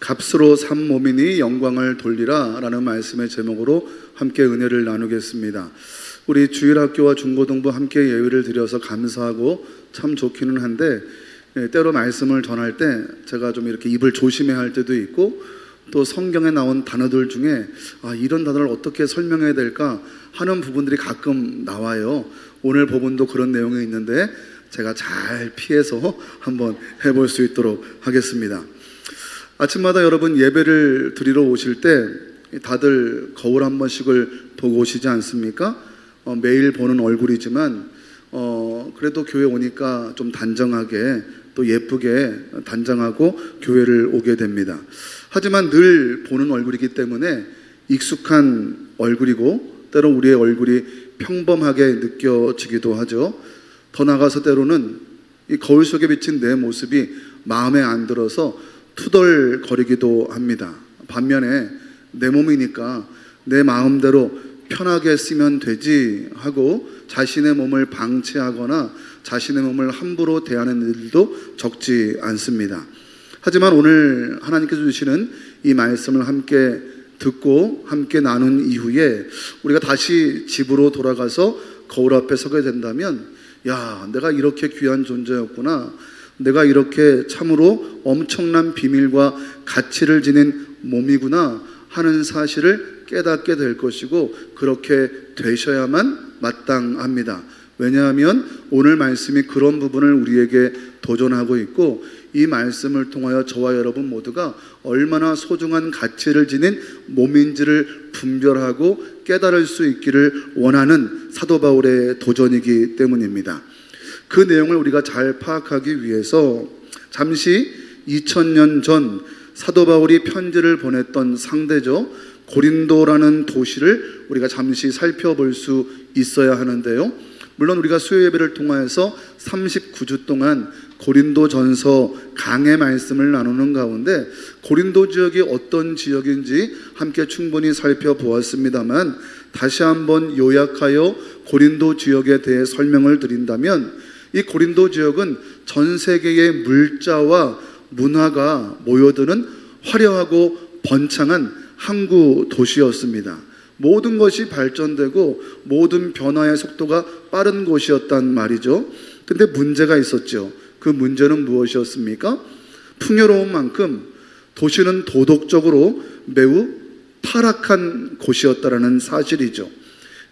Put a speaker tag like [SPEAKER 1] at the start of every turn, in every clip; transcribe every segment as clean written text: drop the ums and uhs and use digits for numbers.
[SPEAKER 1] 값으로 산 몸이니 영광을 돌리라 라는 말씀의 제목으로 함께 은혜를 나누겠습니다. 우리 주일학교와 중고등부 함께 예배를 드려서 감사하고 참 좋기는 한데, 때로 말씀을 전할 때 제가 좀 이렇게 입을 조심해야 할 때도 있고, 또 성경에 나온 단어들 중에 이런 단어를 어떻게 설명해야 될까 하는 부분들이 가끔 나와요. 오늘 본문도 그런 내용이 있는데 제가 잘 피해서 한번 해볼 수 있도록 하겠습니다. 아침마다 여러분 예배를 드리러 오실 때 다들 거울 한 번씩을 보고 오시지 않습니까? 매일 보는 얼굴이지만 그래도 교회 오니까 좀 단정하게 또 예쁘게 단장하고 교회를 오게 됩니다. 하지만 늘 보는 얼굴이기 때문에 익숙한 얼굴이고 때로 우리의 얼굴이 평범하게 느껴지기도 하죠. 더 나아가서 때로는 이 거울 속에 비친 내 모습이 마음에 안 들어서 투덜거리기도 합니다. 반면에 내 몸이니까 내 마음대로 편하게 쓰면 되지 하고 자신의 몸을 방치하거나 자신의 몸을 함부로 대하는 일도 적지 않습니다. 하지만 오늘 하나님께서 주시는 이 말씀을 함께 듣고 함께 나눈 이후에 우리가 다시 집으로 돌아가서 거울 앞에 서게 된다면, 내가 이렇게 귀한 존재였구나, 내가 이렇게 참으로 엄청난 비밀과 가치를 지닌 몸이구나 하는 사실을 깨닫게 될 것이고, 그렇게 되셔야만 마땅합니다. 왜냐하면 오늘 말씀이 그런 부분을 우리에게 도전하고 있고, 이 말씀을 통하여 저와 여러분 모두가 얼마나 소중한 가치를 지닌 몸인지를 분별하고 깨달을 수 있기를 원하는 사도 바울의 도전이기 때문입니다. 그 내용을 우리가 잘 파악하기 위해서 잠시 2000년 전 사도 바울이 편지를 보냈던 상대죠, 고린도라는 도시를 우리가 잠시 살펴볼 수 있어야 하는데요. 물론 우리가 수요 예배를 통하여서 39주 동안 고린도 전서 강의 말씀을 나누는 가운데 고린도 지역이 어떤 지역인지 함께 충분히 살펴보았습니다만, 다시 한번 요약하여 고린도 지역에 대해 설명을 드린다면, 이 고린도 지역은 전 세계의 물자와 문화가 모여드는 화려하고 번창한 항구 도시였습니다. 모든 것이 발전되고 모든 변화의 속도가 빠른 곳이었단 말이죠. 근데 문제가 있었죠. 그 문제는 무엇이었습니까? 풍요로운 만큼 도시는 도덕적으로 매우 타락한 곳이었다는 사실이죠.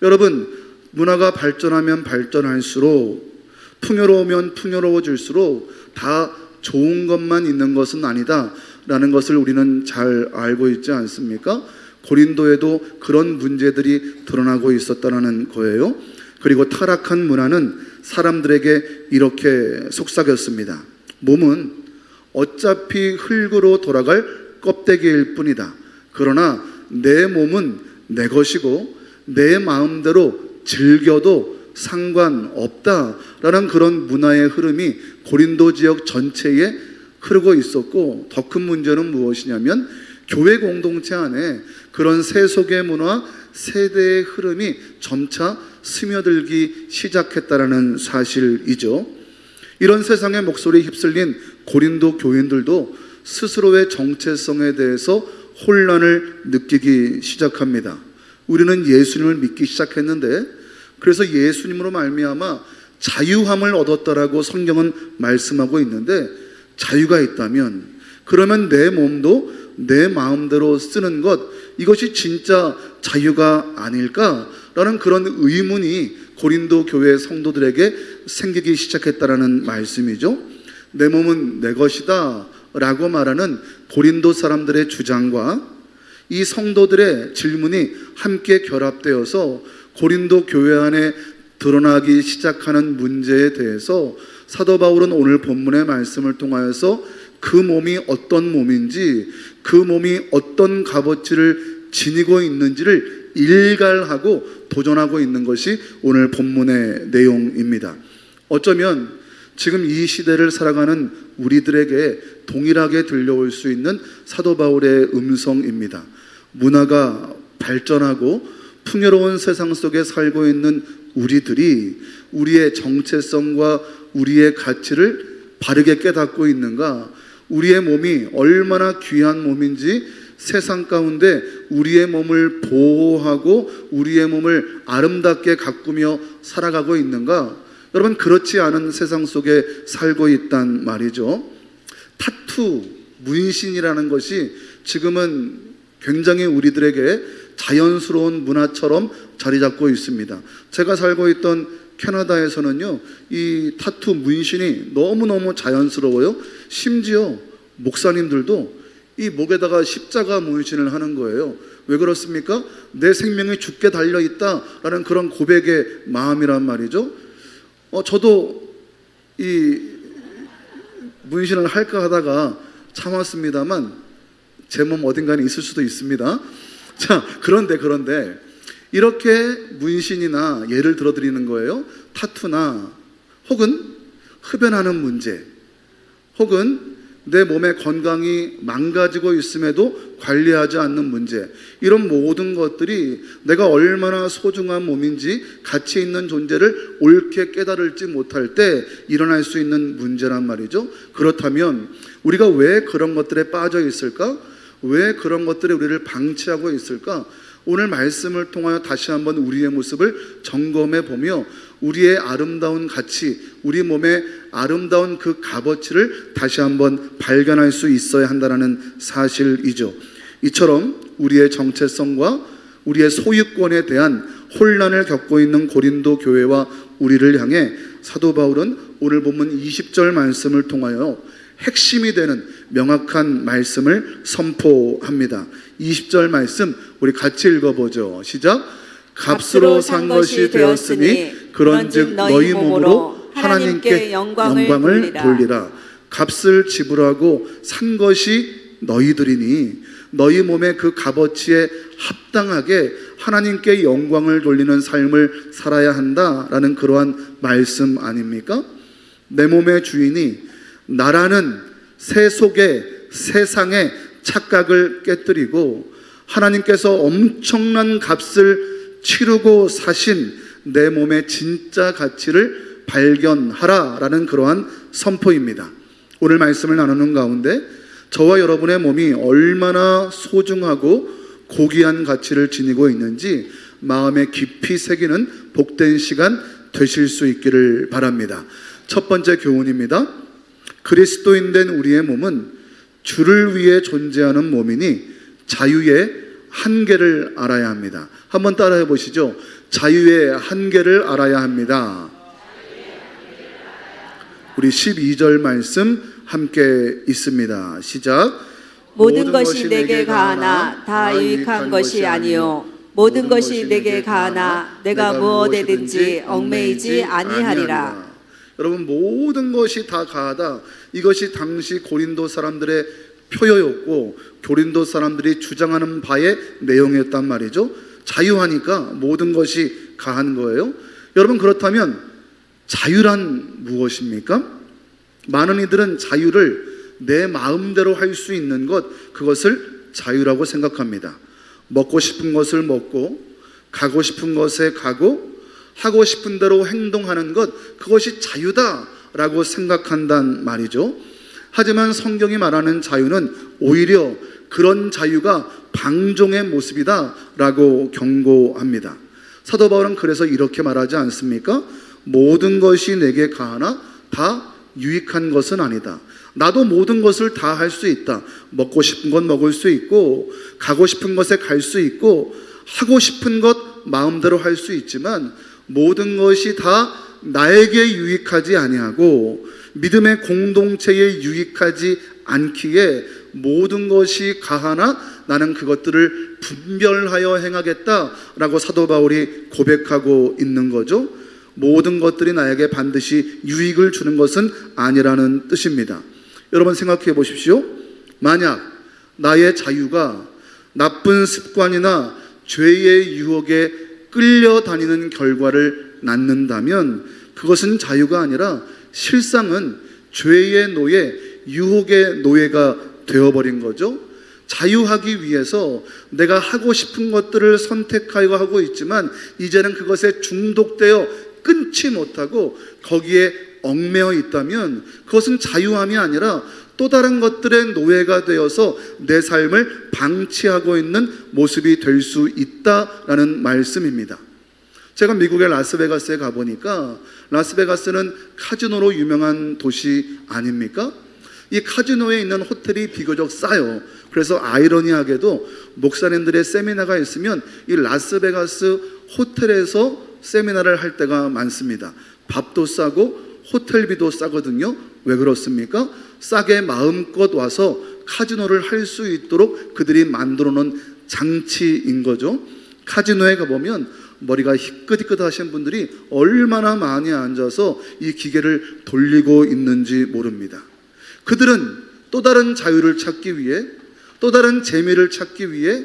[SPEAKER 1] 여러분, 문화가 발전하면 발전할수록, 풍요로우면 풍요로워질수록 다 좋은 것만 있는 것은 아니다 라는 것을 우리는 잘 알고 있지 않습니까? 고린도에도 그런 문제들이 드러나고 있었다는 거예요. 그리고 타락한 문화는 사람들에게 이렇게 속삭였습니다. 몸은 어차피 흙으로 돌아갈 껍데기일 뿐이다. 그러나 내 몸은 내 것이고 내 마음대로 즐겨도 상관없다라는 그런 문화의 흐름이 고린도 지역 전체에 흐르고 있었고, 더 큰 문제는 무엇이냐면 교회 공동체 안에 그런 세속의 문화, 세대의 흐름이 점차 스며들기 시작했다는 사실이죠. 이런 세상의 목소리에 휩쓸린 고린도 교인들도 스스로의 정체성에 대해서 혼란을 느끼기 시작합니다. 우리는 예수님을 믿기 시작했는데, 그래서 예수님으로 말미암아 자유함을 얻었다라고 성경은 말씀하고 있는데, 자유가 있다면 그러면 내 몸도 내 마음대로 쓰는 것, 이것이 진짜 자유가 아닐까라는 그런 의문이 고린도 교회 성도들에게 생기기 시작했다라는 말씀이죠. 내 몸은 내 것이다 라고 말하는 고린도 사람들의 주장과 이 성도들의 질문이 함께 결합되어서 고린도 교회 안에 드러나기 시작하는 문제에 대해서 사도 바울은 오늘 본문의 말씀을 통하여서 그 몸이 어떤 몸인지, 그 몸이 어떤 값어치를 지니고 있는지를 일갈하고 도전하고 있는 것이 오늘 본문의 내용입니다. 어쩌면 지금 이 시대를 살아가는 우리들에게 동일하게 들려올 수 있는 사도 바울의 음성입니다. 문화가 발전하고 풍요로운 세상 속에 살고 있는 우리들이 우리의 정체성과 우리의 가치를 바르게 깨닫고 있는가? 우리의 몸이 얼마나 귀한 몸인지 세상 가운데 우리의 몸을 보호하고 우리의 몸을 아름답게 가꾸며 살아가고 있는가? 여러분, 그렇지 않은 세상 속에 살고 있단 말이죠. 타투, 문신이라는 것이 지금은 굉장히 우리들에게 자연스러운 문화처럼 자리 잡고 있습니다. 제가 살고 있던 캐나다에서는요, 이 타투 문신이 너무너무 자연스러워요. 심지어 목사님들도 이 목에다가 십자가 문신을 하는 거예요. 왜 그렇습니까? 내 생명이 죽게 달려있다라는 그런 고백의 마음이란 말이죠. 저도 이 문신을 할까 하다가 참았습니다만 제 몸 어딘가에 있을 수도 있습니다. 자, 그런데 이렇게 문신이나 예를 들어 드리는 거예요. 타투나 혹은 흡연하는 문제, 혹은 내 몸의 건강이 망가지고 있음에도 관리하지 않는 문제, 이런 모든 것들이 내가 얼마나 소중한 몸인지 가치 있는 존재를 옳게 깨달을지 못할 때 일어날 수 있는 문제란 말이죠. 그렇다면 우리가 왜 그런 것들에 빠져 있을까? 왜 그런 것들이 우리를 방치하고 있을까? 오늘 말씀을 통하여 다시 한번 우리의 모습을 점검해 보며 우리의 아름다운 가치, 우리 몸의 아름다운 그 값어치를 다시 한번 발견할 수 있어야 한다는 사실이죠. 이처럼 우리의 정체성과 우리의 소유권에 대한 혼란을 겪고 있는 고린도 교회와 우리를 향해 사도 바울은 오늘 본문 20절 말씀을 통하여 핵심이 되는 명확한 말씀을 선포합니다. 20절 말씀 우리 같이 읽어보죠. 시작. 값으로 산 것이 되었으니 그런즉 너희 몸으로 하나님께 영광을 돌리라. 값을 지불하고 산 것이 너희들이니 너희 몸의 그 값어치에 합당하게 하나님께 영광을 돌리는 삶을 살아야 한다라는 그러한 말씀 아닙니까? 내 몸의 주인이 나라는 새 속에 세상의 착각을 깨뜨리고 하나님께서 엄청난 값을 치르고 사신 내 몸의 진짜 가치를 발견하라라는 그러한 선포입니다. 오늘 말씀을 나누는 가운데 저와 여러분의 몸이 얼마나 소중하고 고귀한 가치를 지니고 있는지 마음에 깊이 새기는 복된 시간 되실 수 있기를 바랍니다. 첫 번째 교훈입니다. 그리스도인 된 우리의 몸은 주를 위해 존재하는 몸이니 자유의 한계를 알아야 합니다. 한번 따라해 보시죠. 자유의 한계를 알아야 합니다. 우리 12절 말씀 함께 있습니다. 시작.
[SPEAKER 2] 모든 것이 내게 가하나 다 유익한 것이 아니요 모든 것이 내게 가하나 내가 무엇에든지 얽매이지 아니하리라.
[SPEAKER 1] 여러분, 모든 것이 다 가하다, 이것이 당시 고린도 사람들의 표어였고 고린도 사람들이 주장하는 바의 내용이었단 말이죠. 자유하니까 모든 것이 가한 거예요. 여러분, 그렇다면 자유란 무엇입니까? 많은 이들은 자유를 내 마음대로 할 수 있는 것, 그것을 자유라고 생각합니다. 먹고 싶은 것을 먹고 가고 싶은 곳에 가고 하고 싶은 대로 행동하는 것, 그것이 자유다라고 생각한단 말이죠. 하지만 성경이 말하는 자유는 오히려 그런 자유가 방종의 모습이다라고 경고합니다. 사도 바울은 그래서 이렇게 말하지 않습니까? 모든 것이 내게 가하나 다 유익한 것은 아니다. 나도 모든 것을 다 할 수 있다. 먹고 싶은 건 먹을 수 있고 가고 싶은 곳에 갈 수 있고 하고 싶은 것 마음대로 할 수 있지만 모든 것이 다 나에게 유익하지 아니하고 믿음의 공동체에 유익하지 않기에 모든 것이 가하나 나는 그것들을 분별하여 행하겠다라고 사도 바울이 고백하고 있는 거죠. 모든 것들이 나에게 반드시 유익을 주는 것은 아니라는 뜻입니다. 여러분, 생각해 보십시오. 만약 나의 자유가 나쁜 습관이나 죄의 유혹에 끌려다니는 결과를 낳는다면 그것은 자유가 아니라 실상은 죄의 노예, 유혹의 노예가 되어버린 거죠. 자유하기 위해서 내가 하고 싶은 것들을 선택하여 하고 있지만 이제는 그것에 중독되어 끊지 못하고 거기에 얽매여 있다면 그것은 자유함이 아니라 또 다른 것들의 노예가 되어서 내 삶을 방치하고 있는 모습이 될 수 있다라는 말씀입니다. 제가 미국의 라스베가스에 가보니까 라스베가스는 카지노로 유명한 도시 아닙니까? 이 카지노에 있는 호텔이 비교적 싸요. 그래서 아이러니하게도 목사님들의 세미나가 있으면 이 라스베가스 호텔에서 세미나를 할 때가 많습니다. 밥도 싸고 호텔비도 싸거든요. 왜 그렇습니까? 싸게 마음껏 와서 카지노를 할 수 있도록 그들이 만들어 놓은 장치인 거죠. 카지노에 가보면 머리가 희끗희끗하신 분들이 얼마나 많이 앉아서 이 기계를 돌리고 있는지 모릅니다. 그들은 또 다른 자유를 찾기 위해, 또 다른 재미를 찾기 위해,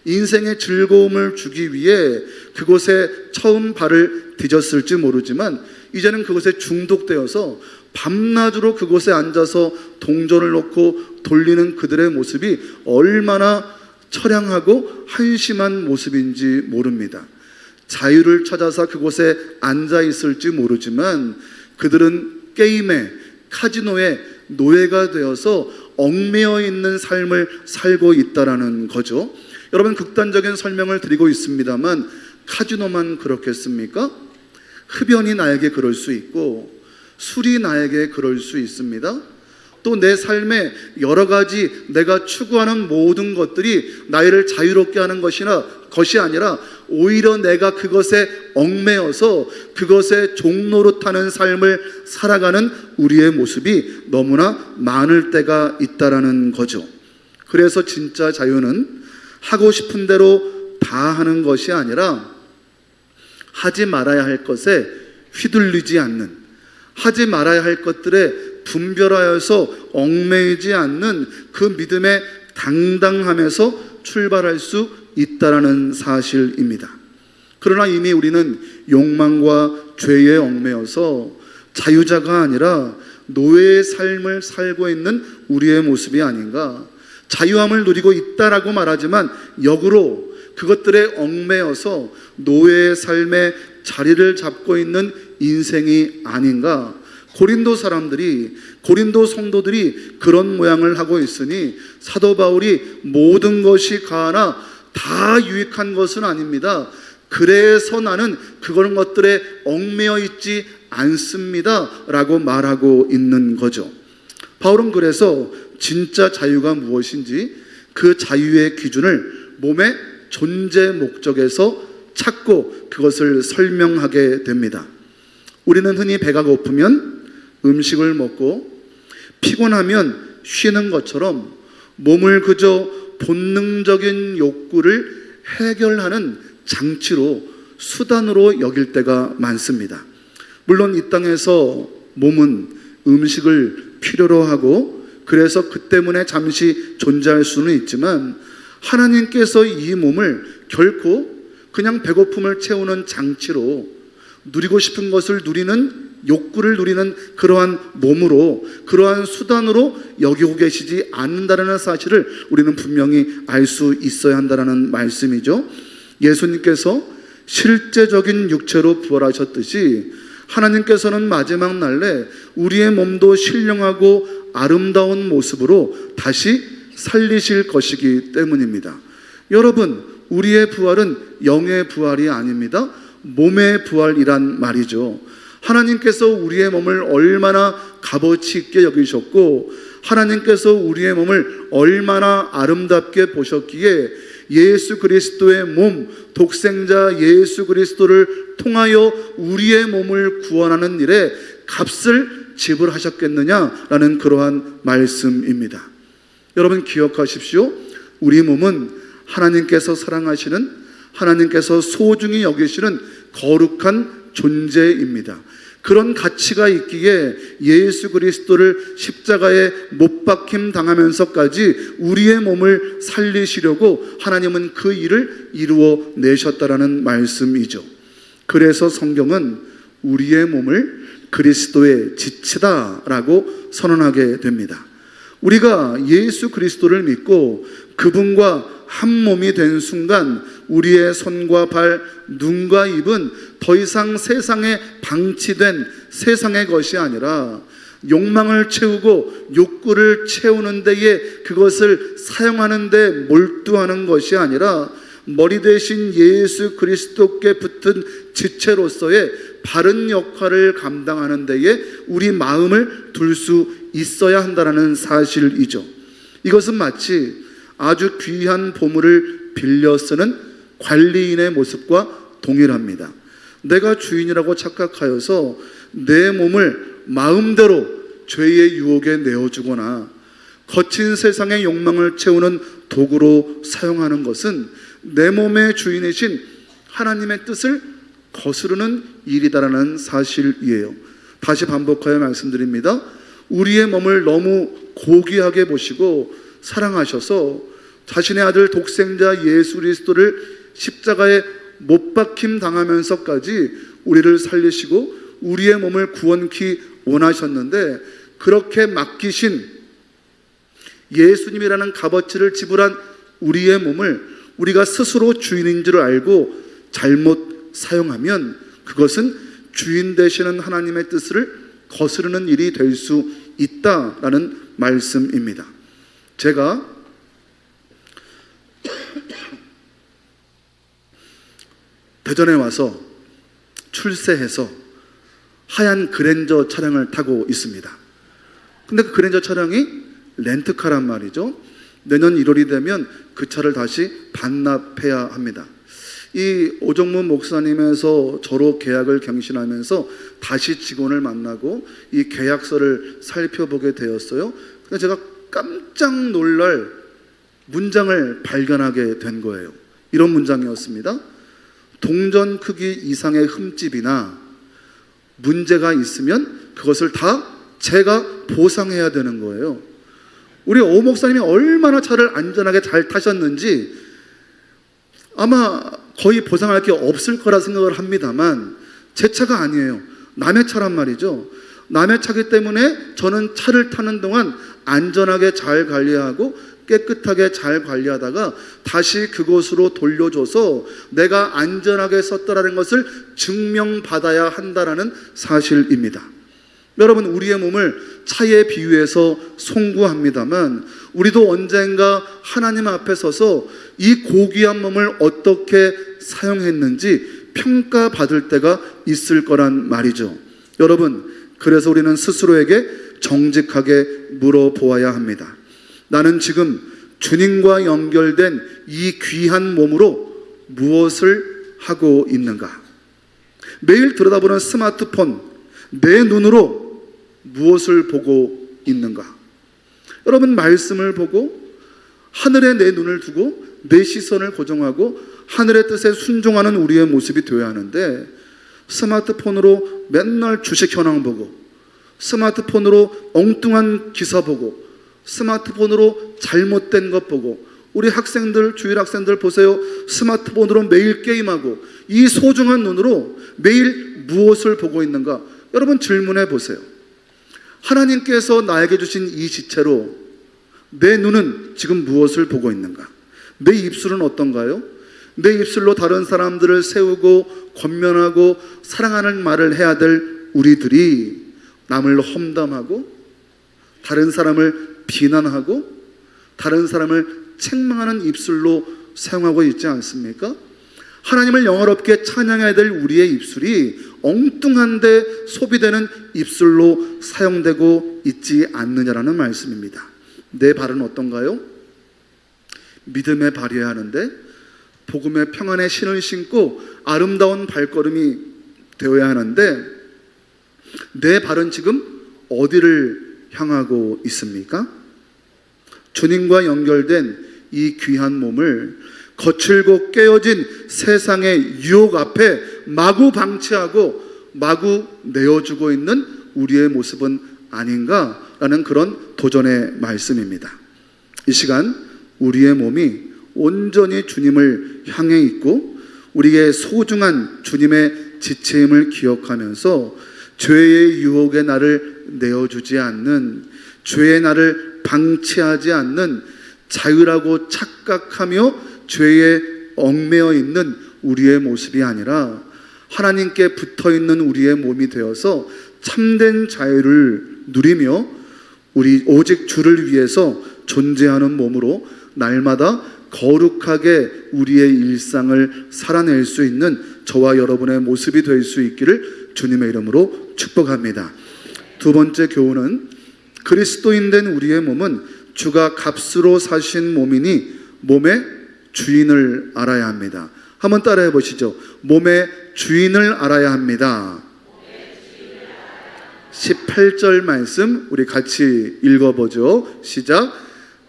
[SPEAKER 1] 인생의 즐거움을 주기 위해 그곳에 처음 발을 디뎠을지 모르지만 이제는 그곳에 중독되어서 밤낮으로 그곳에 앉아서 동전을 놓고 돌리는 그들의 모습이 얼마나 처량하고 한심한 모습인지 모릅니다. 자유를 찾아서 그곳에 앉아 있을지 모르지만 그들은 게임에, 카지노에 노예가 되어서 얽매여 있는 삶을 살고 있다라는 거죠. 여러분, 극단적인 설명을 드리고 있습니다만 카지노만 그렇겠습니까? 흡연이 나에게 그럴 수 있고 술이 나에게 그럴 수 있습니다. 또 내 삶에 여러 가지 내가 추구하는 모든 것들이 나를 자유롭게 하는 것이 아니라 오히려 내가 그것에 얽매여서 그것에 종노릇하는 삶을 살아가는 우리의 모습이 너무나 많을 때가 있다라는 거죠. 그래서 진짜 자유는 하고 싶은 대로 다 하는 것이 아니라 하지 말아야 할 것에 휘둘리지 않는, 하지 말아야 할 것들에 분별하여서 얽매이지 않는 그 믿음의 당당함에서 출발할 수 있다라는 사실입니다. 그러나 이미 우리는 욕망과 죄에 얽매여서 자유자가 아니라 노예의 삶을 살고 있는 우리의 모습이 아닌가. 자유함을 누리고 있다라고 말하지만 역으로 그것들에 얽매여서 노예의 삶에 자리를 잡고 있는 인생이 아닌가. 고린도 성도들이 그런 모양을 하고 있으니 사도 바울이 모든 것이 가하나 다 유익한 것은 아닙니다. 그래서 나는 그런 것들에 얽매여 있지 않습니다 라고 말하고 있는 거죠. 바울은 그래서 진짜 자유가 무엇인지 그 자유의 기준을 몸의 존재 목적에서 찾고 그것을 설명하게 됩니다. 우리는 흔히 배가 고프면 음식을 먹고 피곤하면 쉬는 것처럼 몸을 그저 본능적인 욕구를 해결하는 장치로, 수단으로 여길 때가 많습니다. 물론 이 땅에서 몸은 음식을 필요로 하고 그래서 그 때문에 잠시 존재할 수는 있지만 하나님께서 이 몸을 결코 그냥 배고픔을 채우는 장치로, 누리고 싶은 것을 누리는, 욕구를 누리는 그러한 몸으로, 그러한 수단으로 여기고 계시지 않는다는 사실을 우리는 분명히 알 수 있어야 한다는 말씀이죠. 예수님께서 실제적인 육체로 부활하셨듯이 하나님께서는 마지막 날에 우리의 몸도 신령하고 아름다운 모습으로 다시 살리실 것이기 때문입니다. 여러분, 우리의 부활은 영의 부활이 아닙니다. 몸의 부활이란 말이죠. 하나님께서 우리의 몸을 얼마나 값어치 있게 여기셨고 하나님께서 우리의 몸을 얼마나 아름답게 보셨기에 예수 그리스도의 몸, 독생자 예수 그리스도를 통하여 우리의 몸을 구원하는 일에 값을 지불하셨겠느냐라는 그러한 말씀입니다. 여러분 기억하십시오. 우리 몸은 하나님께서 사랑하시는, 하나님께서 소중히 여기시는 거룩한 존재입니다. 그런 가치가 있기에 예수 그리스도를 십자가에 못 박힘 당하면서까지 우리의 몸을 살리시려고 하나님은 그 일을 이루어 내셨다라는 말씀이죠. 그래서 성경은 우리의 몸을 그리스도의 지체다라고 선언하게 됩니다. 우리가 예수 그리스도를 믿고 그분과 한 몸이 된 순간 우리의 손과 발, 눈과 입은 더 이상 세상에 방치된 세상의 것이 아니라 욕망을 채우고 욕구를 채우는 데에 그것을 사용하는 데 몰두하는 것이 아니라 머리 대신 예수 그리스도께 붙은 지체로서의 바른 역할을 감당하는 데에 우리 마음을 둘 수 있어야 한다는 사실이죠. 이것은 마치 아주 귀한 보물을 빌려 쓰는 관리인의 모습과 동일합니다. 내가 주인이라고 착각하여서 내 몸을 마음대로 죄의 유혹에 내어주거나 거친 세상의 욕망을 채우는 도구로 사용하는 것은 내 몸의 주인이신 하나님의 뜻을 거스르는 일이다라는 사실이에요. 다시 반복하여 말씀드립니다. 우리의 몸을 너무 고귀하게 보시고 사랑하셔서 자신의 아들 독생자 예수 그리스도를 십자가에 못 박힘 당하면서까지 우리를 살리시고 우리의 몸을 구원케 원하셨는데, 그렇게 맡기신 예수님이라는 값어치를 지불한 우리의 몸을 우리가 스스로 주인인 줄 알고 잘못 사용하면 그것은 주인 되시는 하나님의 뜻을 거스르는 일이 될 수 있다라는 말씀입니다. 제가 대전에 와서 출세해서 하얀 그랜저 차량을 타고 있습니다. 근데 그 그랜저 차량이 렌트카란 말이죠. 내년 1월이 되면 그 차를 다시 반납해야 합니다. 이 오정문 목사님에서 저로 계약을 갱신하면서 다시 직원을 만나고 이 계약서를 살펴보게 되었어요. 근데 제가 깜짝 놀랄 문장을 발견하게 된 거예요. 이런 문장이었습니다. 동전 크기 이상의 흠집이나 문제가 있으면 그것을 다 제가 보상해야 되는 거예요. 우리 오 목사님이 얼마나 차를 안전하게 잘 타셨는지 아마 거의 보상할 게 없을 거라 생각을 합니다만, 제 차가 아니에요. 남의 차란 말이죠. 남의 차기 때문에 저는 차를 타는 동안 안전하게 잘 관리하고 깨끗하게 잘 관리하다가 다시 그곳으로 돌려줘서 내가 안전하게 썼다라는 것을 증명받아야 한다라는 사실입니다. 여러분, 우리의 몸을 차에 비유해서 송구합니다만 우리도 언젠가 하나님 앞에 서서 이 고귀한 몸을 어떻게 사용했는지 평가받을 때가 있을 거란 말이죠. 여러분, 그래서 우리는 스스로에게 정직하게 물어보아야 합니다. 나는 지금 주님과 연결된 이 귀한 몸으로 무엇을 하고 있는가? 매일 들여다보는 스마트폰, 내 눈으로 무엇을 보고 있는가? 여러분, 말씀을 보고 하늘에 내 눈을 두고 내 시선을 고정하고 하늘의 뜻에 순종하는 우리의 모습이 되어야 하는데, 스마트폰으로 맨날 주식 현황 보고, 스마트폰으로 엉뚱한 기사 보고, 스마트폰으로 잘못된 것 보고, 우리 학생들, 주일 학생들 보세요. 스마트폰으로 매일 게임하고, 이 소중한 눈으로 매일 무엇을 보고 있는가? 여러분, 질문해 보세요. 하나님께서 나에게 주신 이 지체로 내 눈은 지금 무엇을 보고 있는가? 내 입술은 어떤가요? 내 입술로 다른 사람들을 세우고 권면하고 사랑하는 말을 해야 될 우리들이 남을 험담하고 다른 사람을 비난하고 다른 사람을 책망하는 입술로 사용하고 있지 않습니까? 하나님을 영화롭게 찬양해야 될 우리의 입술이 엉뚱한데 소비되는 입술로 사용되고 있지 않느냐라는 말씀입니다. 내 발은 어떤가요? 믿음의 발이어야 하는데 복음의 평안의 신을 신고 아름다운 발걸음이 되어야 하는데, 내 발은 지금 어디를 향하고 있습니까? 주님과 연결된 이 귀한 몸을 거칠고 깨어진 세상의 유혹 앞에 마구 방치하고 마구 내어주고 있는 우리의 모습은 아닌가라는 그런 도전의 말씀입니다. 이 시간 우리의 몸이 온전히 주님을 향해 있고 우리의 소중한 주님의 지체임을 기억하면서 죄의 유혹에 나를 내어주지 않는, 죄의 나를 방치하지 않는, 자유라고 착각하며 죄에 얽매여 있는 우리의 모습이 아니라 하나님께 붙어있는 우리의 몸이 되어서 참된 자유를 누리며 우리 오직 주를 위해서 존재하는 몸으로 날마다 거룩하게 우리의 일상을 살아낼 수 있는 저와 여러분의 모습이 될 수 있기를 주님의 이름으로 축복합니다. 두 번째 교훈은 그리스도인 된 우리의 몸은 주가 값으로 사신 몸이니 몸의 주인을 알아야 합니다. 한번 따라해 보시죠. 몸의 주인을 알아야 합니다. 18절 말씀 우리 같이 읽어보죠. 시작.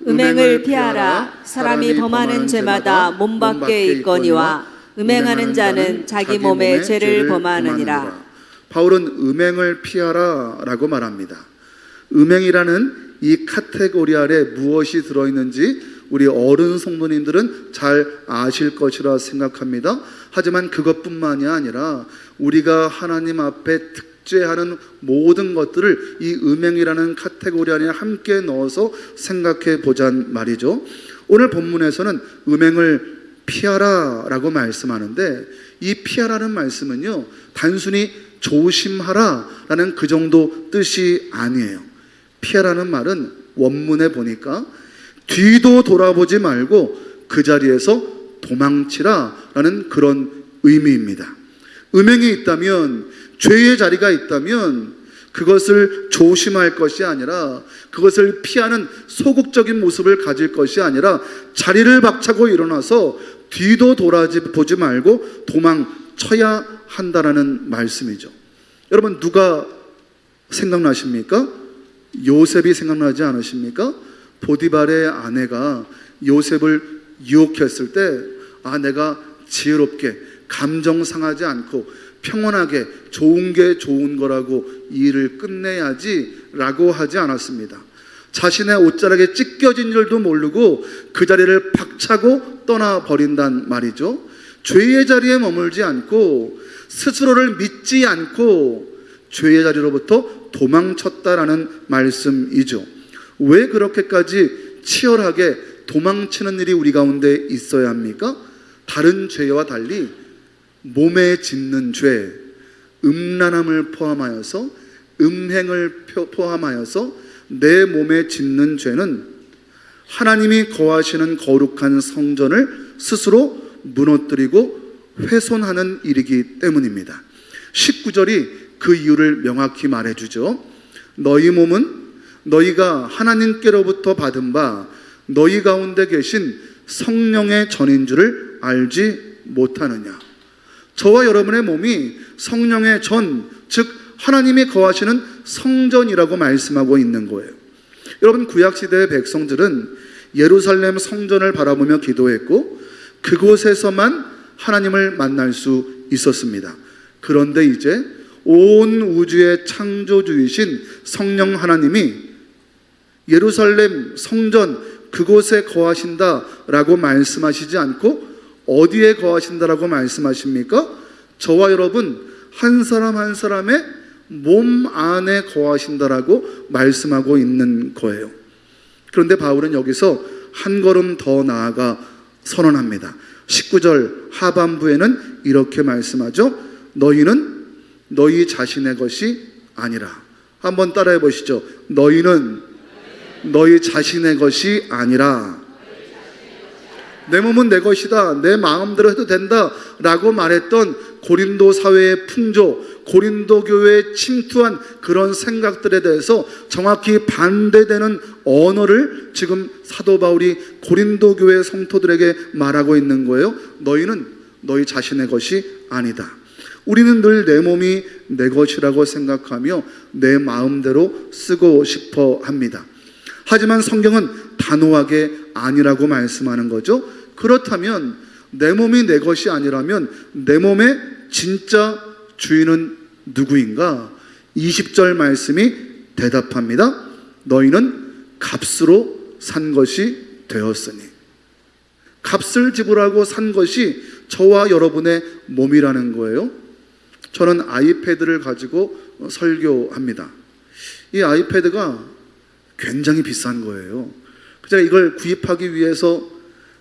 [SPEAKER 2] 음행을 피하라. 사람이 범하는 죄마다 몸 밖에 있거니와 음행하는 자는 자기 몸의 죄를 범하느니라.
[SPEAKER 1] 바울은 음행을 피하라 라고 말합니다. 음행이라는 이 카테고리 아래 무엇이 들어있는지 우리 어른 성도님들은 잘 아실 것이라 생각합니다. 하지만 그것뿐만이 아니라 우리가 하나님 앞에 특죄하는 모든 것들을 이 음행이라는 카테고리 안에 함께 넣어서 생각해 보잔 말이죠. 오늘 본문에서는 음행을 피하라 라고 말씀하는데 이 피하라는 말씀은요 단순히 조심하라 라는 그 정도 뜻이 아니에요. 피하라는 말은 원문에 보니까 뒤도 돌아보지 말고 그 자리에서 도망치라 라는 그런 의미입니다. 음행이 있다면, 죄의 자리가 있다면 그것을 조심할 것이 아니라, 그것을 피하는 소극적인 모습을 가질 것이 아니라 자리를 박차고 일어나서 뒤도 돌아보지 말고 도망쳐야 한다라는 말씀이죠. 여러분 누가 생각나십니까? 요셉이 생각나지 않으십니까? 보디발의 아내가 요셉을 유혹했을 때 내가 지혜롭게 감정 상하지 않고 평온하게 좋은 게 좋은 거라고 이 일을 끝내야지 라고 하지 않았습니다. 자신의 옷자락에 찢겨진 줄도 모르고 그 자리를 박차고 떠나버린단 말이죠. 죄의 자리에 머물지 않고 스스로를 믿지 않고 죄의 자리로부터 도망쳤다라는 말씀이죠. 왜 그렇게까지 치열하게 도망치는 일이 우리 가운데 있어야 합니까? 다른 죄와 달리 몸에 짓는 죄, 음란함을 포함하여서 음행을 포함하여서 내 몸에 짓는 죄는 하나님이 거하시는 거룩한 성전을 스스로 무너뜨리고 훼손하는 일이기 때문입니다. 19절이 그 이유를 명확히 말해주죠. 너희 몸은 너희가 하나님께로부터 받은 바 너희 가운데 계신 성령의 전인 줄을 알지 못하느냐. 저와 여러분의 몸이 성령의 전, 즉 하나님이 거하시는 성전이라고 말씀하고 있는 거예요. 여러분 구약시대의 백성들은 예루살렘 성전을 바라보며 기도했고 그곳에서만 하나님을 만날 수 있었습니다. 그런데 이제 온 우주의 창조주이신 성령 하나님이 예루살렘 성전 그곳에 거하신다라고 말씀하시지 않고 어디에 거하신다라고 말씀하십니까? 저와 여러분 한 사람 한 사람의 몸 안에 거하신다라고 말씀하고 있는 거예요. 그런데 바울은 여기서 한 걸음 더 나아가 선언합니다. 19절 하반부에는 이렇게 말씀하죠. 너희는 너희 자신의 것이 아니라. 한번 따라해 보시죠. 너희는 너희 자신의 것이 아니라. 내 몸은 내 것이다, 내 마음대로 해도 된다 라고 말했던 고린도 사회의 풍조, 고린도 교회에 침투한 그런 생각들에 대해서 정확히 반대되는 언어를 지금 사도 바울이 고린도 교회 성도들에게 말하고 있는 거예요. 너희는 너희 자신의 것이 아니다. 우리는 늘 내 몸이 내 것이라고 생각하며 내 마음대로 쓰고 싶어 합니다. 하지만 성경은 단호하게 아니라고 말씀하는 거죠. 그렇다면 내 몸이 내 것이 아니라면 내 몸의 진짜 주인은 누구인가? 20절 말씀이 대답합니다. 너희는 값으로 산 것이 되었으니. 값을 지불하고 산 것이 저와 여러분의 몸이라는 거예요. 저는 아이패드를 가지고 설교합니다. 이 아이패드가 굉장히 비싼 거예요. 제가 이걸 구입하기 위해서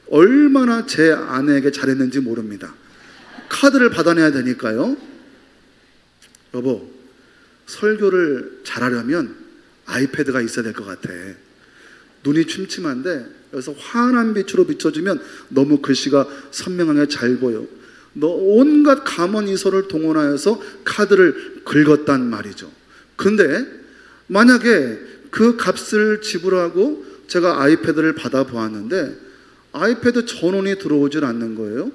[SPEAKER 1] 얼마나 제 아내에게 잘했는지 모릅니다. 카드를 받아내야 되니까요. 여보, 설교를 잘하려면 아이패드가 있어야 될 것 같아. 눈이 침침한데 여기서 환한 빛으로 비춰주면 너무 글씨가 선명하게 잘 보여. 너 온갖 감언이설을 동원하여서 카드를 긁었단 말이죠. 근데 만약에 그 값을 지불하고 제가 아이패드를 받아보았는데 아이패드 전원이 들어오질 않는 거예요.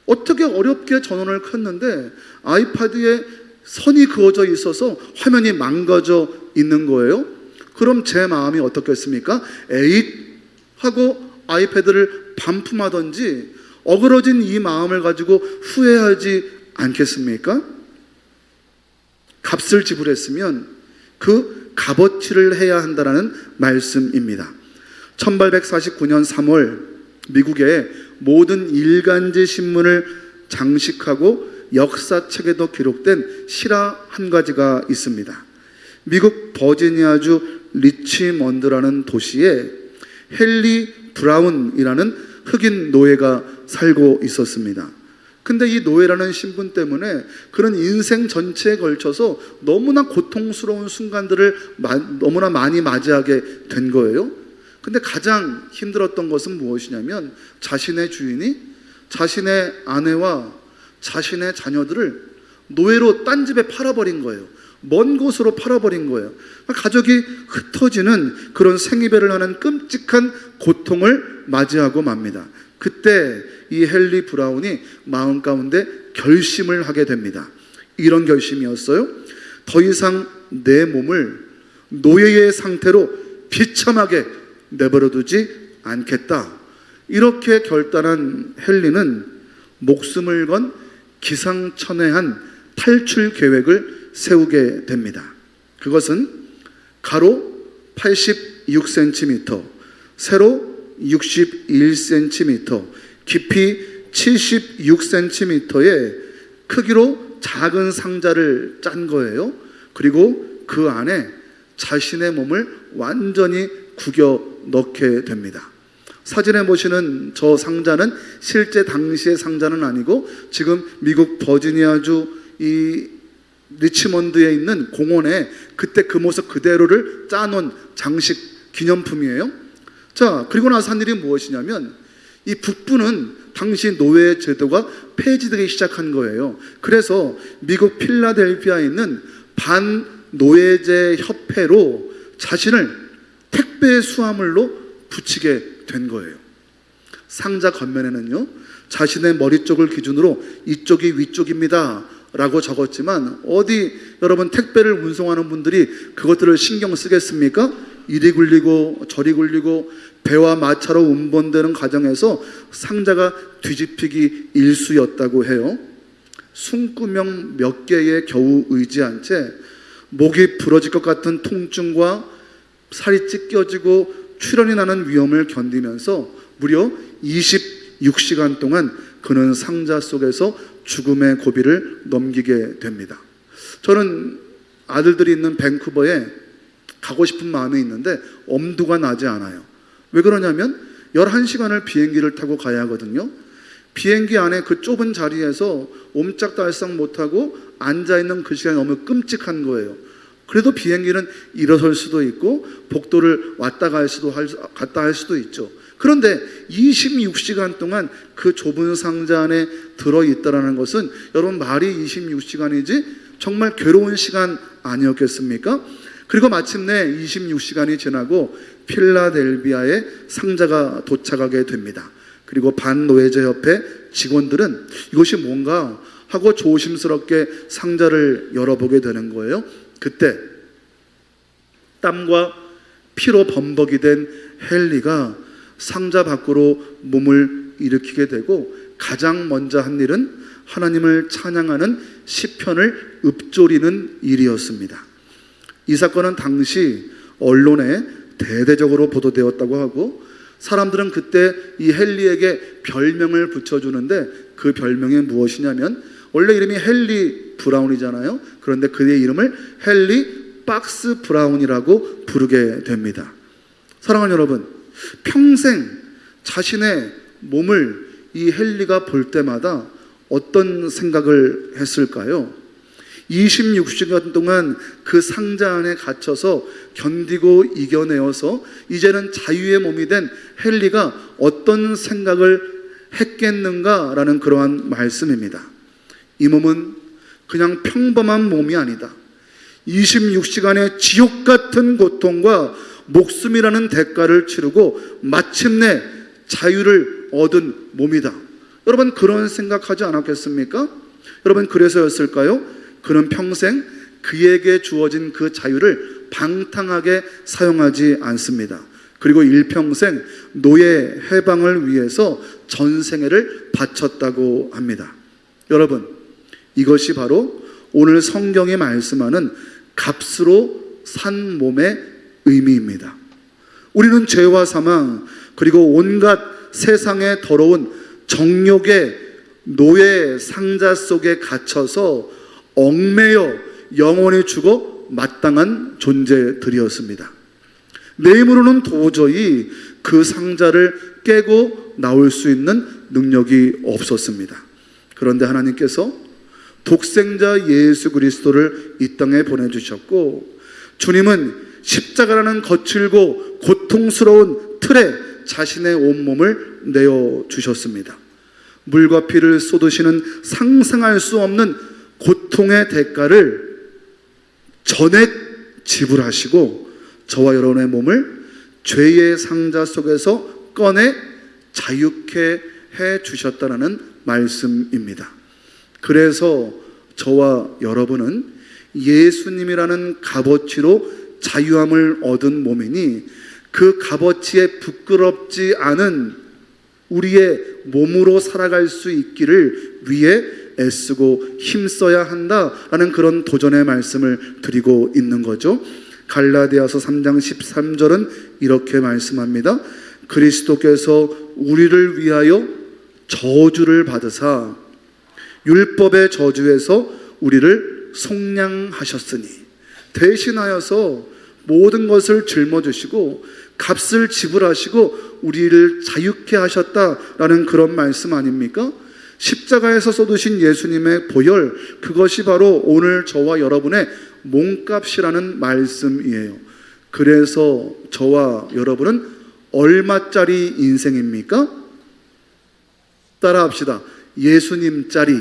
[SPEAKER 1] 어떻게 어렵게 전원을 켰는데 아이패드에 선이 그어져 있어서 화면이 망가져 있는 거예요. 그럼 제 마음이 어떻겠습니까? 에잇 하고 아이패드를 반품하든지 어그러진 이 마음을 가지고 후회하지 않겠습니까? 값을 지불했으면 그 값어치를 해야 한다는 말씀입니다. 1849년 3월 미국의 모든 일간지 신문을 장식하고 역사책에도 기록된 실화 한 가지가 있습니다. 미국 버지니아주 리치먼드라는 도시에 헨리 브라운이라는 흑인 노예가 살고 있었습니다. 근데 이 노예라는 신분 때문에 그런 인생 전체에 걸쳐서 너무나 고통스러운 순간들을 너무나 많이 맞이하게 된 거예요. 근데 가장 힘들었던 것은 무엇이냐면 자신의 주인이 자신의 아내와 자신의 자녀들을 노예로 딴 집에 팔아버린 거예요. 먼 곳으로 팔아버린 거예요. 가족이 흩어지는 그런 생이별을 하는 끔찍한 고통을 맞이하고 맙니다. 그때 이 헨리 브라운이 마음 가운데 결심을 하게 됩니다. 이런 결심이었어요. 더 이상 내 몸을 노예의 상태로 비참하게 내버려두지 않겠다. 이렇게 결단한 헨리는 목숨을 건 기상천외한 탈출 계획을 세우게 됩니다. 그것은 가로 86cm, 세로 61cm, 깊이 76cm의 크기로 작은 상자를 짠 거예요. 그리고 그 안에 자신의 몸을 완전히 구겨 넣게 됩니다. 사진에 보시는 저 상자는 실제 당시의 상자는 아니고 지금 미국 버지니아주 이 리치먼드에 있는 공원에 그때 그 모습 그대로를 짜놓은 장식 기념품이에요. 자, 그리고 나서 한 일이 무엇이냐면 이 북부는 당시 노예 제도가 폐지되기 시작한 거예요. 그래서 미국 필라델피아에 있는 반노예제 협회로 자신을 택배 수화물로 붙이게 된 거예요. 상자 겉면에는요, 자신의 머리 쪽을 기준으로 이쪽이 위쪽입니다 라고 적었지만 어디 여러분 택배를 운송하는 분들이 그것들을 신경 쓰겠습니까? 이리 굴리고 저리 굴리고 배와 마차로 운반되는 과정에서 상자가 뒤집히기 일쑤였다고 해요. 숨구멍 몇 개에 겨우 의지한 채 목이 부러질 것 같은 통증과 살이 찢겨지고 출혈이 나는 위험을 견디면서 무려 26시간 동안 그는 상자 속에서 죽음의 고비를 넘기게 됩니다. 저는 아들들이 있는 밴쿠버에 가고 싶은 마음이 있는데 엄두가 나지 않아요. 왜 그러냐면 11시간을 비행기를 타고 가야 하거든요. 비행기 안에 그 좁은 자리에서 옴짝달싹 못하고 앉아있는 그 시간이 너무 끔찍한 거예요. 그래도 비행기는 일어설 수도 있고 복도를 갔다 할 수도 있죠. 그런데 26시간 동안 그 좁은 상자 안에 들어있다는 것은 여러분 말이 26시간이지 정말 괴로운 시간 아니었겠습니까? 그리고 마침내 26시간이 지나고 필라델피아에 상자가 도착하게 됩니다. 그리고 반노예제 협회 직원들은 이것이 뭔가 하고 조심스럽게 상자를 열어보게 되는 거예요. 그때 땀과 피로 범벅이 된 헨리가 상자 밖으로 몸을 일으키게 되고 가장 먼저 한 일은 하나님을 찬양하는 시편을 읊조리는 일이었습니다. 이 사건은 당시 언론에 대대적으로 보도되었다고 하고 사람들은 그때 이 헨리에게 별명을 붙여주는데 그 별명이 무엇이냐면 원래 이름이 헨리 브라운이잖아요. 그런데 그의 이름을 헨리 박스 브라운이라고 부르게 됩니다. 사랑하는 여러분, 평생 자신의 몸을 이 헨리가 볼 때마다 어떤 생각을 했을까요? 26시간 동안 그 상자 안에 갇혀서 견디고 이겨내어서 이제는 자유의 몸이 된 헨리가 어떤 생각을 했겠는가라는 그러한 말씀입니다. 이 몸은 그냥 평범한 몸이 아니다. 26시간의 지옥 같은 고통과 목숨이라는 대가를 치르고 마침내 자유를 얻은 몸이다. 여러분 그런 생각하지 않았겠습니까? 여러분 그래서였을까요? 그는 평생 그에게 주어진 그 자유를 방탕하게 사용하지 않습니다. 그리고 일평생 노예 해방을 위해서 전생애를 바쳤다고 합니다. 여러분 이것이 바로 오늘 성경이 말씀하는 값으로 산 몸의 의미입니다. 우리는 죄와 사망 그리고 온갖 세상의 더러운 정욕의 노예 상자 속에 갇혀서 얽매여 영원히 죽어 마땅한 존재들이었습니다. 내 힘으로는 도저히 그 상자를 깨고 나올 수 있는 능력이 없었습니다. 그런데 하나님께서 독생자 예수 그리스도를 이 땅에 보내주셨고 주님은 십자가라는 거칠고 고통스러운 틀에 자신의 온몸을 내어주셨습니다. 물과 피를 쏟으시는 상상할 수 없는 고통의 대가를 전액 지불하시고 저와 여러분의 몸을 죄의 상자 속에서 꺼내 자유케 해주셨다는 말씀입니다. 그래서 저와 여러분은 예수님이라는 값어치로 자유함을 얻은 몸이니 그 값어치에 부끄럽지 않은 우리의 몸으로 살아갈 수 있기를 위해 애쓰고 힘써야 한다라는 그런 도전의 말씀을 드리고 있는 거죠. 갈라디아서 3장 13절은 이렇게 말씀합니다. 그리스도께서 우리를 위하여 저주를 받으사 율법의 저주에서 우리를 속량하셨으니 대신하여서 모든 것을 짊어지시고 값을 지불하시고 우리를 자유케 하셨다라는 그런 말씀 아닙니까? 십자가에서 쏟으신 예수님의 보혈, 그것이 바로 오늘 저와 여러분의 몸값이라는 말씀이에요. 그래서 저와 여러분은 얼마짜리 인생입니까? 따라합시다. 예수님짜리.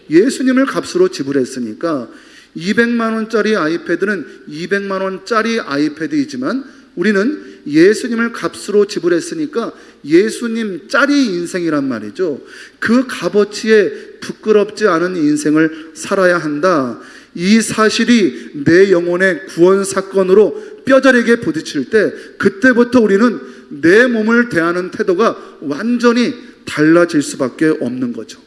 [SPEAKER 1] 예수님을 값으로 지불했으니까 200만 원짜리 아이패드는 200만 원짜리 아이패드이지만 우리는 예수님을 값으로 지불했으니까 예수님짜리 인생이란 말이죠. 그 값어치에 부끄럽지 않은 인생을 살아야 한다. 이 사실이 내 영혼의 구원 사건으로 뼈저리게 부딪힐 때 그때부터 우리는 내 몸을 대하는 태도가 완전히 달라질 수밖에 없는 거죠.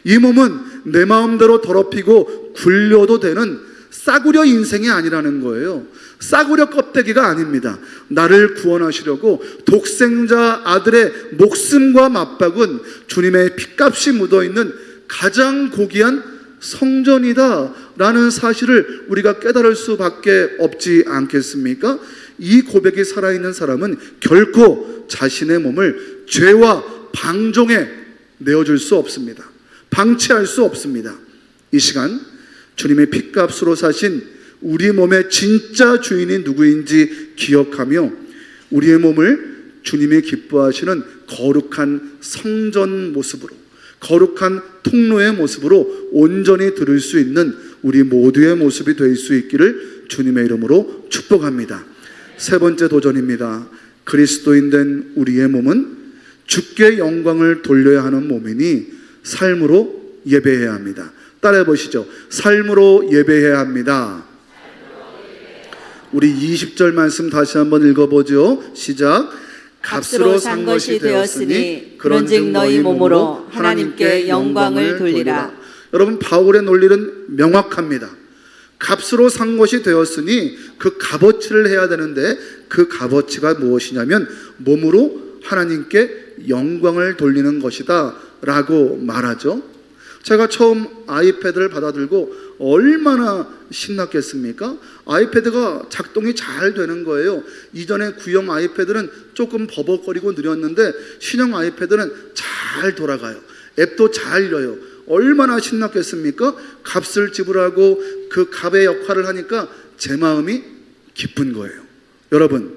[SPEAKER 1] 이 몸은 내 마음대로 더럽히고 굴려도 되는 싸구려 인생이 아니라는 거예요. 싸구려 껍데기가 아닙니다. 나를 구원하시려고 독생자 아들의 목숨과 맞박은 주님의 핏값이 묻어있는 가장 고귀한 성전이다라는 사실을 우리가 깨달을 수밖에 없지 않겠습니까? 이 고백이 살아있는 사람은 결코 자신의 몸을 죄와 방종에 내어줄 수 없습니다. 방치할 수 없습니다. 이 시간 주님의 핏값으로 사신 우리 몸의 진짜 주인이 누구인지 기억하며 우리의 몸을 주님이 기뻐하시는 거룩한 성전 모습으로, 거룩한 통로의 모습으로 온전히 들을 수 있는 우리 모두의 모습이 될 수 있기를 주님의 이름으로 축복합니다. 세 번째 도전입니다. 그리스도인 된 우리의 몸은 주께 영광을 돌려야 하는 몸이니 삶으로 예배해야 합니다. 따라해 보시죠. 삶으로 예배해야 합니다. 우리 20절 말씀 다시 한번 읽어보죠. 시작. 값으로 산 것이 되었으니 그런즉 너희 몸으로 하나님께 영광을 돌리라. 여러분 바울의 논리는 명확합니다. 값으로 산 것이 되었으니 그 값어치를 해야 되는데 그 값어치가 무엇이냐면 몸으로 하나님께 영광을 돌리는 것이다 라고 말하죠. 제가 처음 아이패드를 받아들고 얼마나 신났겠습니까? 아이패드가 작동이 잘 되는 거예요. 이전에 구형 아이패드는 조금 버벅거리고 느렸는데 신형 아이패드는 잘 돌아가요. 앱도 잘 열려요. 얼마나 신났겠습니까? 값을 지불하고 그 값의 역할을 하니까 제 마음이 기쁜 거예요. 여러분,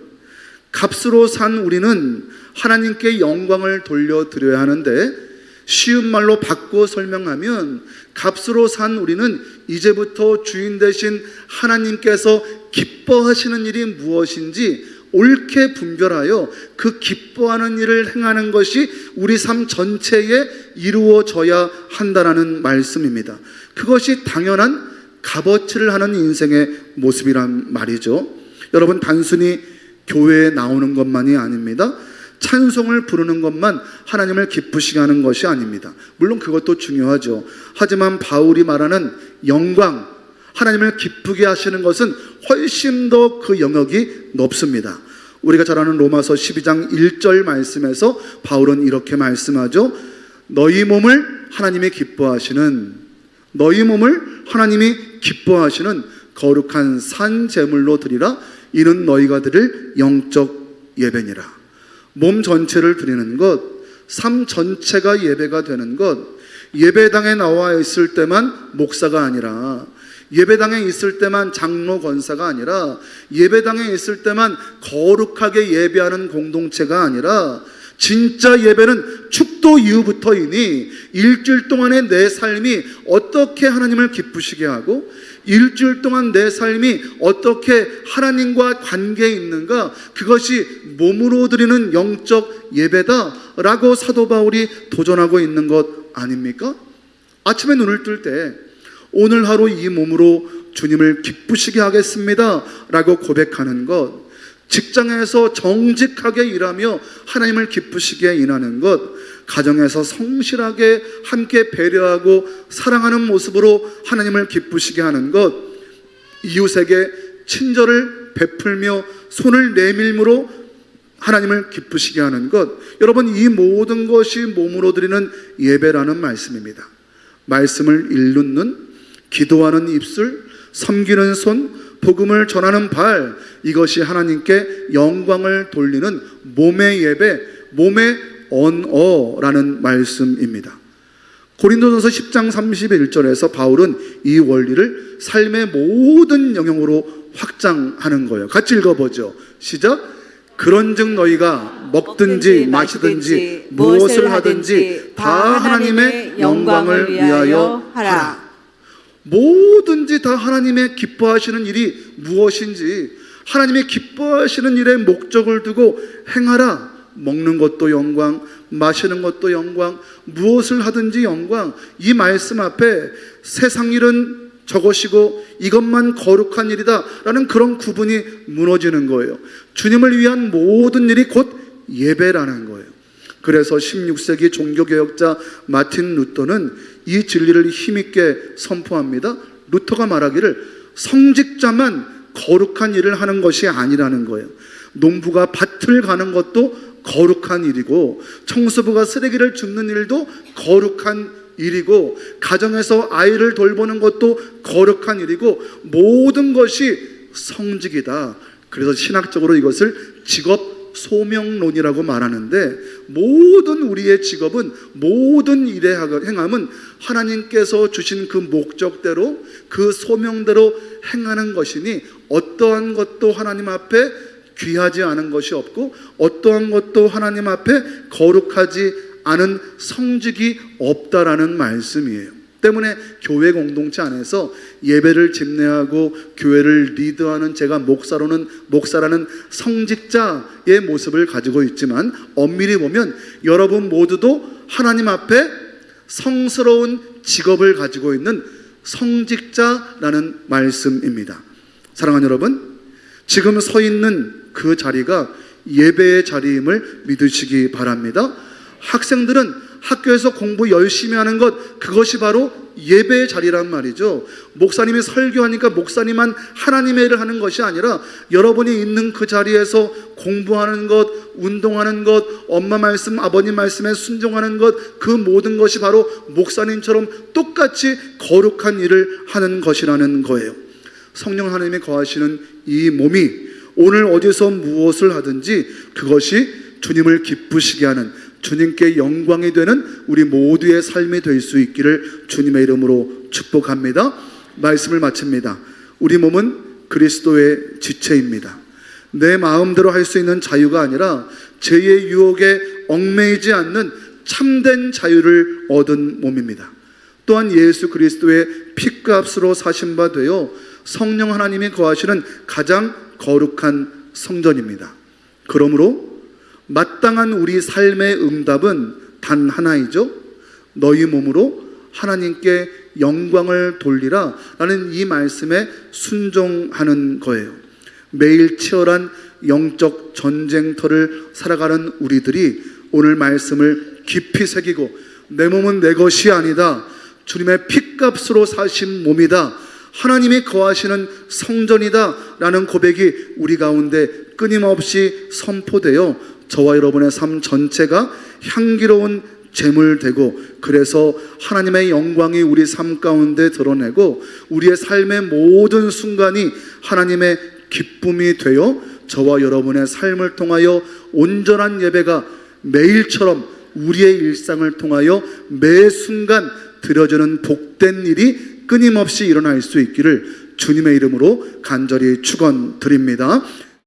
[SPEAKER 1] 값으로 산 우리는 하나님께 영광을 돌려드려야 하는데, 쉬운 말로 바꿔 설명하면 값으로 산 우리는 이제부터 주인 되신 하나님께서 기뻐하시는 일이 무엇인지 옳게 분별하여 그 기뻐하는 일을 행하는 것이 우리 삶 전체에 이루어져야 한다는 말씀입니다. 그것이 당연한 값어치를 하는 인생의 모습이란 말이죠. 여러분, 단순히 교회에 나오는 것만이 아닙니다. 찬송을 부르는 것만 하나님을 기쁘시게 하는 것이 아닙니다. 물론 그것도 중요하죠. 하지만 바울이 말하는 영광, 하나님을 기쁘게 하시는 것은 훨씬 더 그 영역이 높습니다. 우리가 잘 아는 로마서 12장 1절 말씀에서 바울은 이렇게 말씀하죠. 너희 몸을 하나님이 기뻐하시는 거룩한 산 제물로 드리라. 이는 너희가 드릴 영적 예배니라. 몸 전체를 드리는 것, 삶 전체가 예배가 되는 것, 예배당에 나와 있을 때만 목사가 아니라, 예배당에 있을 때만 장로 권사가 아니라, 예배당에 있을 때만 거룩하게 예배하는 공동체가 아니라, 진짜 예배는 축도 이후부터이니 일주일 동안의 내 삶이 어떻게 하나님을 기쁘시게 하고, 일주일 동안 내 삶이 어떻게 하나님과 관계에 있는가, 그것이 몸으로 드리는 영적 예배다라고 사도 바울이 도전하고 있는 것 아닙니까? 아침에 눈을 뜰 때 오늘 하루 이 몸으로 주님을 기쁘시게 하겠습니다 라고 고백하는 것, 직장에서 정직하게 일하며 하나님을 기쁘시게 일하는 것, 가정에서 성실하게 함께 배려하고 사랑하는 모습으로 하나님을 기쁘시게 하는 것, 이웃에게 친절을 베풀며 손을 내밀므로 하나님을 기쁘시게 하는 것, 여러분, 이 모든 것이 몸으로 드리는 예배라는 말씀입니다. 말씀을 읽는 눈, 기도하는 입술, 섬기는 손, 복음을 전하는 발, 이것이 하나님께 영광을 돌리는 몸의 예배, 몸의 언어라는 말씀입니다. 고린도전서 10장 31절에서 바울은 이 원리를 삶의 모든 영역으로 확장하는 거예요. 같이 읽어보죠. 시작. 그런즉 너희가 먹든지 마시든지 무엇을 하든지 다 하나님의 영광을 위하여 하라. 뭐든지 다 하나님의 기뻐하시는 일이 무엇인지 하나님의 기뻐하시는 일에 목적을 두고 행하라. 먹는 것도 영광, 마시는 것도 영광, 무엇을 하든지 영광. 이 말씀 앞에 세상 일은 저것이고 이것만 거룩한 일이다 라는 그런 구분이 무너지는 거예요. 주님을 위한 모든 일이 곧 예배라는 거예요. 그래서 16세기 종교개혁자 마틴 루터는 이 진리를 힘있게 선포합니다. 루터가 말하기를 성직자만 거룩한 일을 하는 것이 아니라는 거예요. 농부가 밭을 가는 것도 거룩한 일이고, 청소부가 쓰레기를 줍는 일도 거룩한 일이고, 가정에서 아이를 돌보는 것도 거룩한 일이고, 모든 것이 성직이다. 그래서 신학적으로 이것을 직업 소명론이라고 말하는데, 모든 우리의 직업은, 모든 일의 행함은 하나님께서 주신 그 목적대로, 그 소명대로 행하는 것이니 어떠한 것도 하나님 앞에 귀하지 않은 것이 없고, 어떠한 것도 하나님 앞에 거룩하지 않은 성직이 없다라는 말씀이에요. 때문에 교회 공동체 안에서 예배를 집례하고 교회를 리드하는 제가 목사라는 성직자의 모습을 가지고 있지만, 엄밀히 보면 여러분 모두도 하나님 앞에 성스러운 직업을 가지고 있는 성직자라는 말씀입니다. 사랑하는 여러분, 지금 서 있는 그 자리가 예배의 자리임을 믿으시기 바랍니다. 학생들은 학교에서 공부 열심히 하는 것, 그것이 바로 예배의 자리란 말이죠. 목사님이 설교하니까 목사님만 하나님의 일을 하는 것이 아니라 여러분이 있는 그 자리에서 공부하는 것, 운동하는 것, 엄마 말씀, 아버님 말씀에 순종하는 것, 그 모든 것이 바로 목사님처럼 똑같이 거룩한 일을 하는 것이라는 거예요. 성령 하나님이 거하시는 이 몸이 오늘 어디서 무엇을 하든지 그것이 주님을 기쁘시게 하는, 주님께 영광이 되는 우리 모두의 삶이 될 수 있기를 주님의 이름으로 축복합니다. 말씀을 마칩니다. 우리 몸은 그리스도의 지체입니다. 내 마음대로 할 수 있는 자유가 아니라 죄의 유혹에 얽매이지 않는 참된 자유를 얻은 몸입니다. 또한 예수 그리스도의 피값으로 사신 바 되어 성령 하나님이 거하시는 가장 거룩한 성전입니다. 그러므로 마땅한 우리 삶의 응답은 단 하나이죠. 너희 몸으로 하나님께 영광을 돌리라 라는 이 말씀에 순종하는 거예요. 매일 치열한 영적 전쟁터를 살아가는 우리들이 오늘 말씀을 깊이 새기고 내 몸은 내 것이 아니다, 주님의 피값으로 사신 몸이다, 하나님이 거하시는 성전이다 라는 고백이 우리 가운데 끊임없이 선포되어 저와 여러분의 삶 전체가 향기로운 제물되고, 그래서 하나님의 영광이 우리 삶 가운데 드러내고 우리의 삶의 모든 순간이 하나님의 기쁨이 되어 저와 여러분의 삶을 통하여 온전한 예배가 매일처럼 우리의 일상을 통하여 매 순간 드려지는 복된 일이 끊임없이 일어날 수 있기를 주님의 이름으로 간절히 축원드립니다.